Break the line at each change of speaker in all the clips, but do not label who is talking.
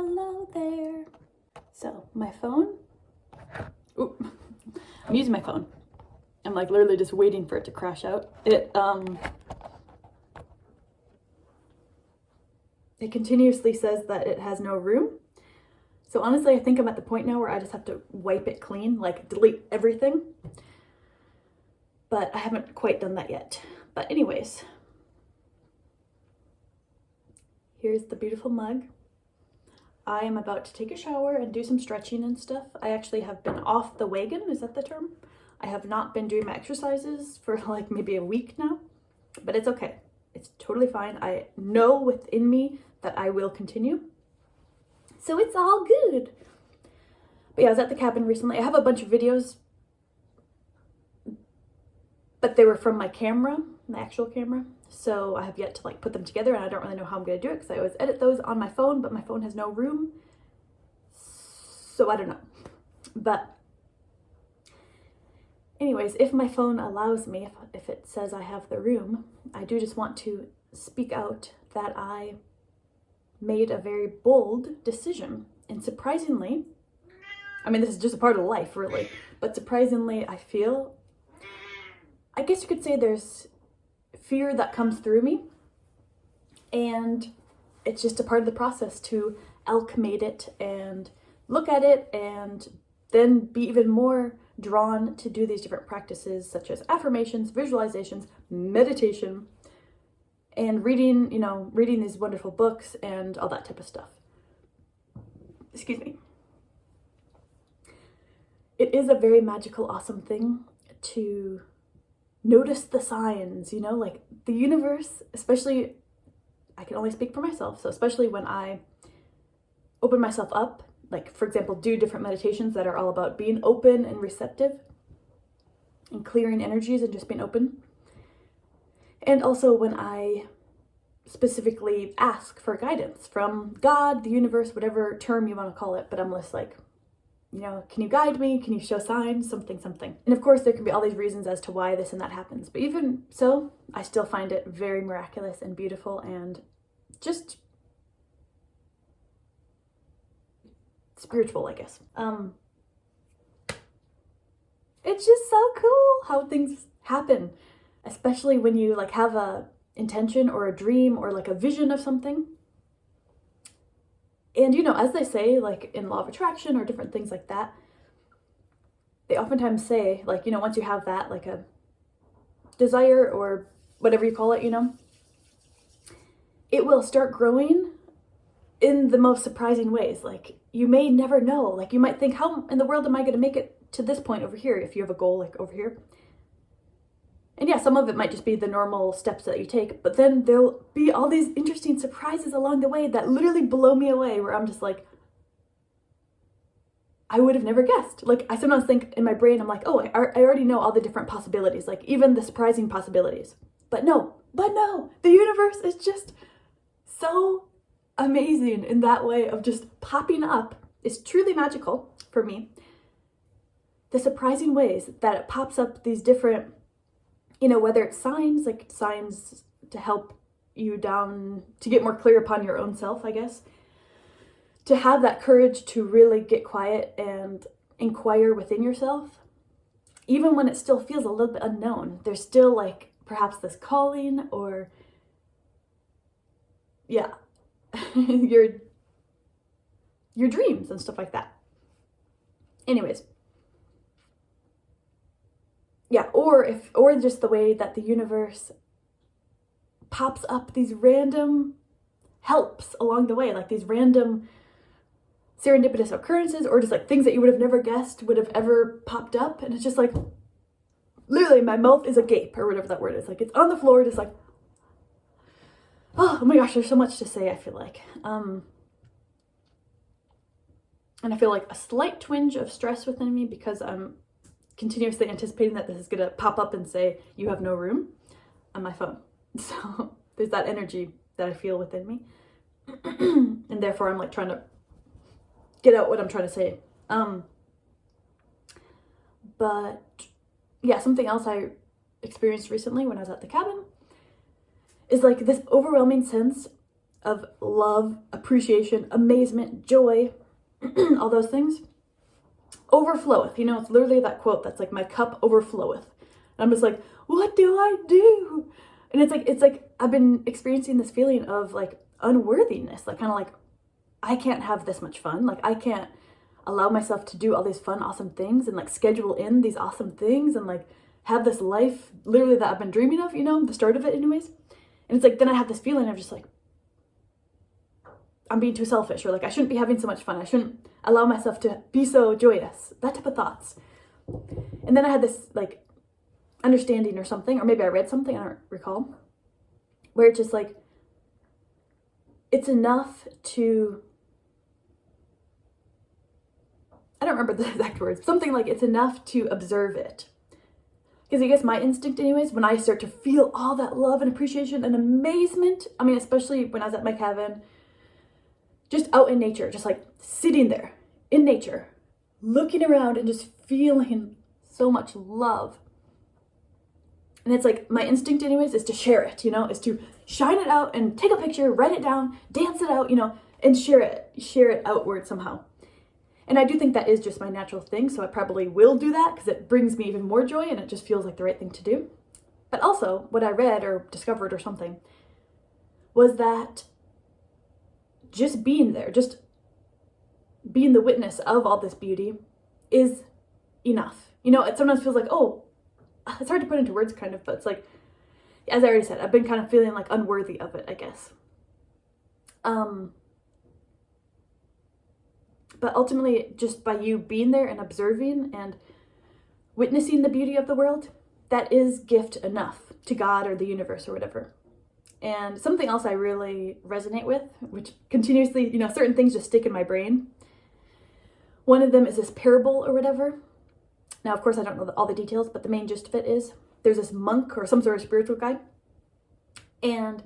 Hello there. So my phone, ooh, I'm using my phone. I'm like literally just waiting for it to crash out. It continuously says that it has no room. So honestly, I think I'm at the point now where I just have to wipe it clean, like delete everything. But I haven't quite done that yet. But anyways, here's the beautiful mug. I am about to take a shower and do some stretching and stuff. I actually have been off the wagon, is that the term? I have not been doing my exercises for like maybe a week now, but it's okay. It's totally fine. I know within me that I will continue. So it's all good. But yeah, I was at the cabin recently. I have a bunch of videos, but they were from my camera, my actual camera. So I have yet to like put them together, and I don't really know how I'm going to do it because I always edit those on my phone, but my phone has no room. So I don't know. But anyways, if my phone allows me, if it says I have the room, I do just want to speak out that I made a very bold decision. And surprisingly, I mean, this is just a part of life, really, but surprisingly, I guess you could say there's fear that comes through me, and it's just a part of the process to alchemate it and look at it and then be even more drawn to do these different practices such as affirmations, visualizations, meditation, and reading these wonderful books and all that type of stuff. Excuse me. It is a very magical, awesome thing to notice the signs, like the universe, especially, I can only speak for myself, so especially when I open myself up, like for example, do different meditations that are all about being open and receptive and clearing energies and just being open. And also when I specifically ask for guidance from God, the universe, whatever term you want to call it, but I'm just like, can you guide me? Can you show signs? Something. And of course, there can be all these reasons as to why this and that happens. But even so, I still find it very miraculous and beautiful and just spiritual, I guess. It's just so cool how things happen, especially when you like have a intention or a dream or like a vision of something. And, as they say, like in law of attraction or different things like that, they oftentimes say, like, once you have that, like a desire or whatever you call it, it will start growing in the most surprising ways. Like, you may never know. Like, you might think, how in the world am I going to make it to this point over here if you have a goal, like over here? And yeah, some of it might just be the normal steps that you take, but then there'll be all these interesting surprises along the way that literally blow me away, where I'm just like, I would have never guessed. Like, I sometimes think in my brain, I'm like, oh, I already know all the different possibilities, like even the surprising possibilities. But no, the universe is just so amazing in that way of just popping up. It's truly magical for me. The surprising ways that it pops up these different, whether it's signs, like signs to help you down, to get more clear upon your own self, I guess. To have that courage to really get quiet and inquire within yourself. Even when it still feels a little bit unknown, there's still like perhaps this calling or, yeah, your dreams and stuff like that. Anyways. Yeah, or just the way that the universe pops up these random helps along the way, like these random serendipitous occurrences, or just like things that you would have never guessed would have ever popped up. And it's just like, literally my mouth is agape, or whatever that word is. Like, it's on the floor, just like, oh my gosh, there's so much to say, I feel like. And I feel like a slight twinge of stress within me because I'm continuously anticipating that this is going to pop up and say, you have no room on my phone. So there's that energy that I feel within me. And therefore I'm like trying to get out what I'm trying to say. But yeah, something else I experienced recently when I was at the cabin is like this overwhelming sense of love, appreciation, amazement, joy, all those things, overfloweth. You know, it's literally that quote that's like, my cup overfloweth. And I'm just like, what do I do? And it's like I've been experiencing this feeling of like unworthiness, like kind of like, I can't have this much fun. Like I can't allow myself to do all these fun, awesome things and like schedule in these awesome things and like have this life literally that I've been dreaming of, you know, the start of it anyways. And it's like, then I have this feeling of just like, I'm being too selfish, or like I shouldn't be having so much fun. I shouldn't allow myself to be so joyous, that type of thoughts. And then I had this like understanding or something, or maybe I read something, I don't recall, where it's just like, it's enough to, I don't remember the exact words, something like it's enough to observe it. Because I guess my instinct anyways, when I start to feel all that love and appreciation and amazement, I mean, especially when I was at my cabin, just out in nature, just like sitting there in nature, looking around and just feeling so much love. And it's like my instinct anyways is to share it, you know, is to shine it out and take a picture, write it down, dance it out, you know, and share it outward somehow. And I do think that is just my natural thing, so I probably will do that because it brings me even more joy and it just feels like the right thing to do. But also, what I read or discovered or something was that just being there, just being the witness of all this beauty is enough. You know, it sometimes feels like, oh, it's hard to put into words kind of, but it's like, as I already said, I've been kind of feeling like unworthy of it, I guess. But ultimately, just by you being there and observing and witnessing the beauty of the world, that is gift enough to God or the universe or whatever. And something else I really resonate with, which continuously, you know, certain things just stick in my brain. One of them is this parable or whatever. Now, of course, I don't know all the details, but the main gist of it is there's this monk or some sort of spiritual guy. And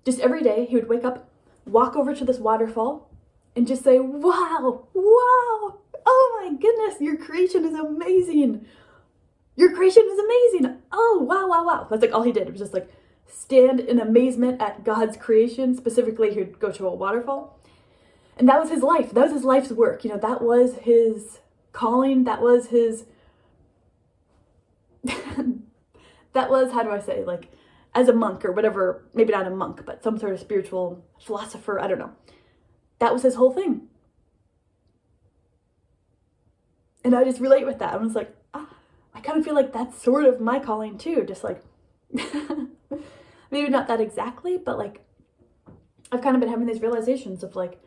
just every day he would wake up, walk over to this waterfall, and just say, wow, wow, oh my goodness, your creation is amazing. Your creation is amazing. Oh, wow, wow, wow. That's like all he did. It was just like stand in amazement at God's creation. Specifically, he would go to a waterfall. And that was his life. That was his life's work. You know, that was his calling. That was his, that was, how do I say, like, as a monk or whatever, maybe not a monk, but some sort of spiritual philosopher, I don't know. That was his whole thing. And I just relate with that. I was like, I kind of feel like that's sort of my calling too. Just like, maybe not that exactly, but like, I've kind of been having these realizations of like,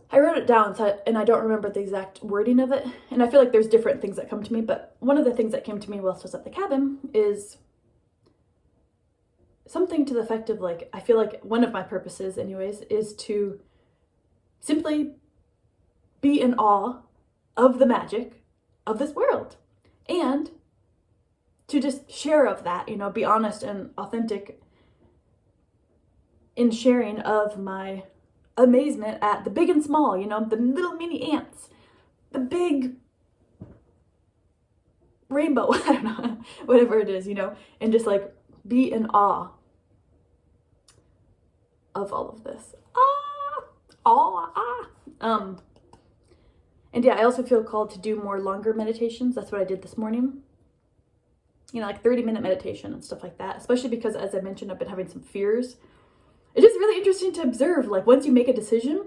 I wrote it down and I don't remember the exact wording of it. And I feel like there's different things that come to me, but one of the things that came to me whilst I was at the cabin is something to the effect of like, I feel like one of my purposes anyways is to simply be in awe of the magic of this world and to just share of that, you know, be honest and authentic in sharing of my amazement at the big and small, you know, the little mini ants, the big rainbow, I don't know, whatever it is, you know, and just like be in awe of all of this. And yeah, I also feel called to do more longer meditations. That's what I did this morning. You know, like 30-minute meditation and stuff like that, especially because, as I mentioned, I've been having some fears. It's just really interesting to observe, like once you make a decision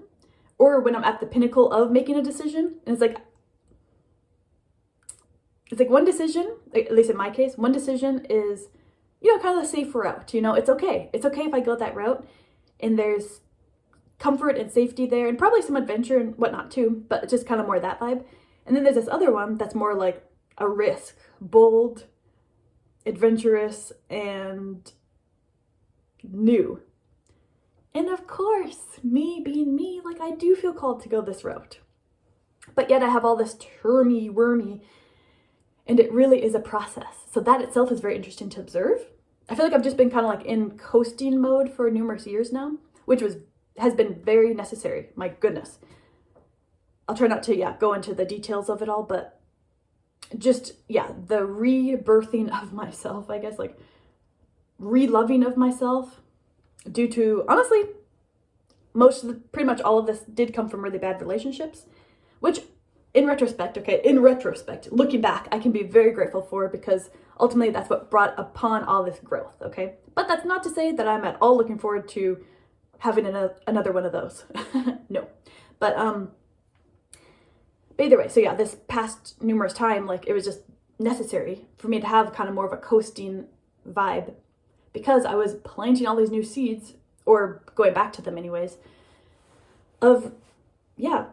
or when I'm at the pinnacle of making a decision, and it's like one decision, at least in my case, one decision is, you know, kind of the safe route. You know, it's okay. It's okay if I go that route and there's comfort and safety there and probably some adventure and whatnot too, but it's just kind of more that vibe. And then there's this other one that's more like a risk, bold, adventurous, and new. And of course, me being me, like I do feel called to go this route. But yet I have all this wormy, and it really is a process. So that itself is very interesting to observe. I feel like I've just been kind of like in coasting mode for numerous years now, which has been very necessary. My goodness. I'll try not to, go into the details of it all, but just, the rebirthing of myself, I guess, like re-loving of myself due to, honestly, pretty much all of this did come from really bad relationships, which in retrospect, looking back, I can be very grateful for, because ultimately that's what brought upon all this growth, okay? But that's not to say that I'm at all looking forward to having another one of those. No. But either way, so yeah, this past numerous time, like, it was just necessary for me to have kind of more of a coasting vibe, because I was planting all these new seeds, or going back to them anyways, of, yeah,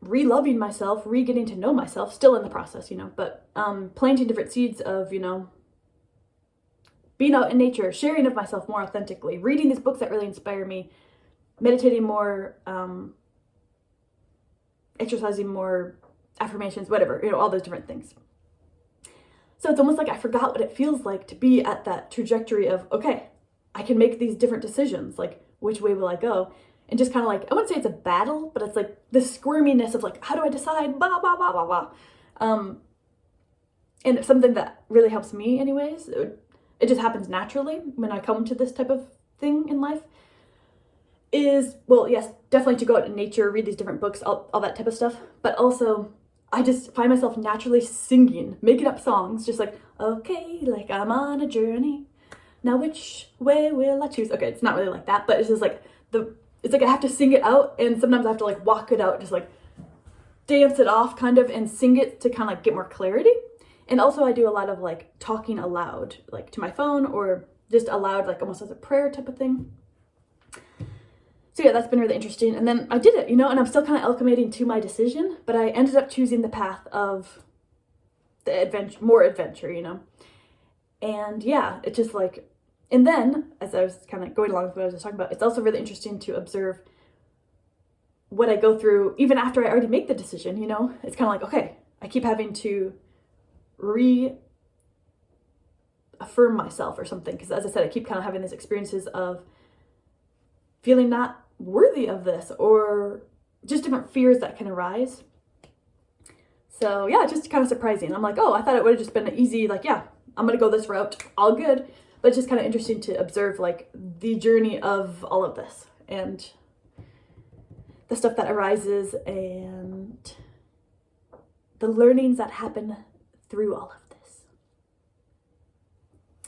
re-loving myself, re-getting to know myself, still in the process, you know, but planting different seeds of, you know, being out in nature, sharing of myself more authentically, reading these books that really inspire me, meditating more, exercising more, affirmations, whatever, you know, all those different things. So it's almost like I forgot what it feels like to be at that trajectory of, okay, I can make these different decisions, like, which way will I go? And just kind of like, I wouldn't say it's a battle, but it's like the squirminess of like, how do I decide? Blah, blah, blah, blah, blah. And it's something that really helps me anyways. It just happens naturally when I come to this type of thing in life. Is, well, yes, definitely to go out in nature, read these different books, all that type of stuff. But also, I just find myself naturally singing, making up songs, just like, okay, like I'm on a journey. Now which way will I choose? Okay, it's not really like that, but it's just like it's like I have to sing it out, and sometimes I have to like walk it out, just like dance it off kind of, and sing it to kind of like get more clarity. And also I do a lot of like talking aloud, like to my phone, or just aloud, like almost as a prayer type of thing. So yeah, that's been really interesting. And then I did it, you know, and I'm still kind of acclimating to my decision, but I ended up choosing the path of the more adventure, you know. And yeah, it's just like, and then as I was kind of going along with what I was just talking about, it's also really interesting to observe what I go through even after I already make the decision, you know. It's kind of like, okay, I keep having to reaffirm myself or something, because as I said, I keep kind of having these experiences of feeling not worthy of this, or just different fears that can arise. So yeah, just kind of surprising. I'm like, oh, I thought it would have just been an easy, like, yeah, I'm gonna go this route, all good. But it's just kind of interesting to observe like the journey of all of this, and the stuff that arises, and the learnings that happen through all of this.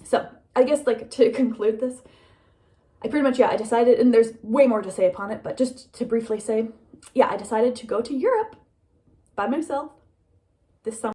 So I guess, like, to conclude this, I pretty much, yeah, I decided, and there's way more to say upon it, but just to briefly say, yeah, I decided to go to Europe by myself this summer.